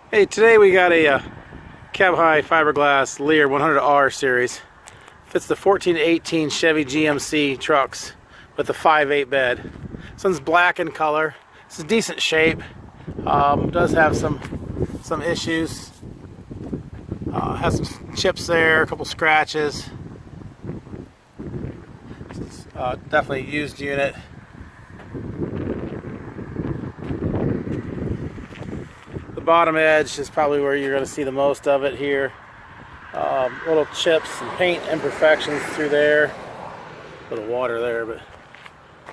Hey, today we got a cab high fiberglass Leer 100R series. Fits the 14 to 18 Chevy GMC trucks with a 5/8 bed. This one's black in color. It's in decent shape. Does have some issues. Has some chips there, a couple scratches. Definitely a used unit. The bottom edge is probably where you're going to see the most of it here. Little chips and paint imperfections through there. A little water there, but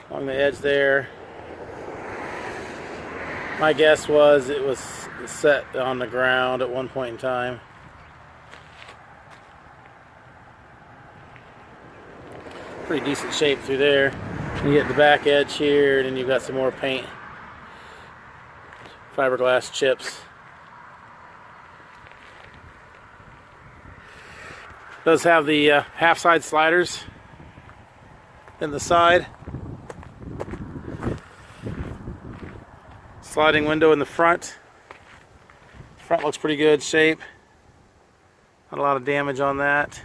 along the edge there. My guess was it was set on the ground at one point in time. Pretty decent shape through there. You get the back edge here, and then you've got some more paint. Fiberglass chips. Does have the half side sliders in the side. Sliding window in the front. Front looks pretty good shape. Not a lot of damage on that.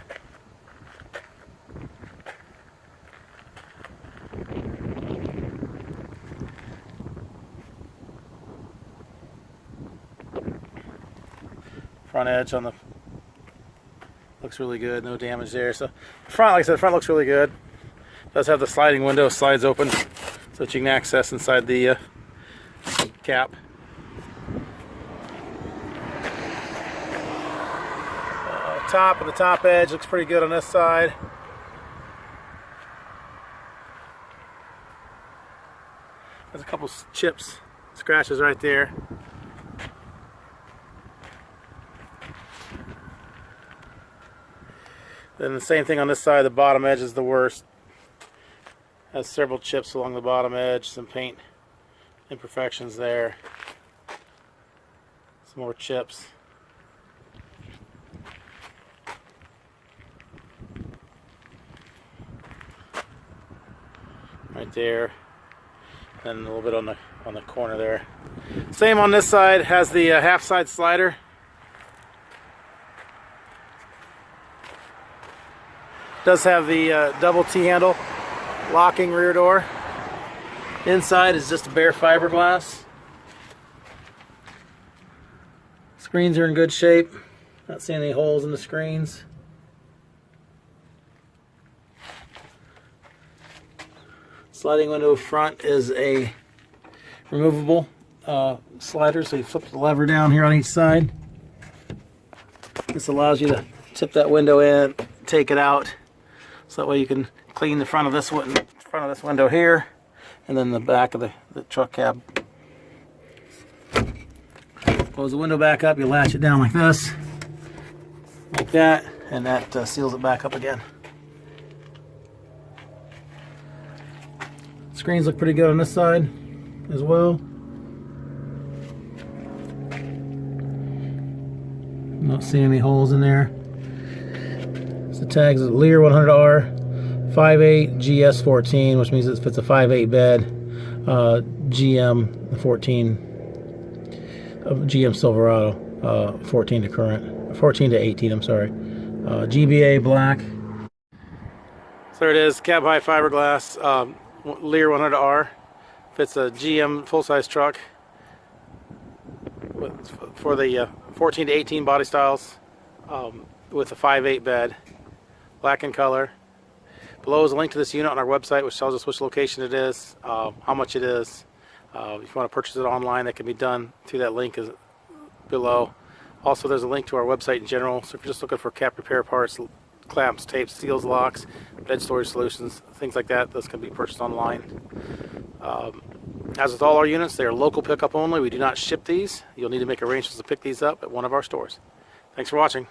Front edge on the looks really good, no damage there. So the front, like I said, the front looks really good. Does have the sliding window, slides open so that you can access inside the cap. Top and the top edge looks pretty good on this side. There's a couple chips, scratches right there. Then the same thing on this side, the bottom edge is the worst. Has several chips along the bottom edge, some paint imperfections there. Some more chips. Right there. And a little bit on the corner there. Same on this side, has the half side slider. Does have the double T-handle locking rear door. Inside is just a bare fiberglass. Screens are in good shape. Not seeing any holes in the screens. Sliding window front is a removable slider, so you flip the lever down here on each side. This allows you to tip that window in, take it out. So that way you can clean the front of this window here, and then the back of the truck cab. Close the window back up, you latch it down like this, like that, and that seals it back up again. Screens look pretty good on this side as well. Not seeing any holes in there. The tags is Leer 100R 5/8 GS14, which means it fits a 5/8 bed. GM 14 GM Silverado 14 to 18. I'm sorry. GBA Black. So there it is, cab high fiberglass Leer 100R. Fits a GM full size truck for the 14 to 18 body styles with a 5/8 bed. Black in color. Below is a link to this unit on our website, which tells us which location it is, how much it is. If you want to purchase it online, that can be done through that link is below. Also, there's a link to our website in general, so if you're just looking for cap repair parts, clamps, tapes, seals, locks, bed storage solutions, things like that, those can be purchased online. As with all our units, they are local pickup only. We do not ship these. You'll need to make arrangements to pick these up at one of our stores. Thanks for watching.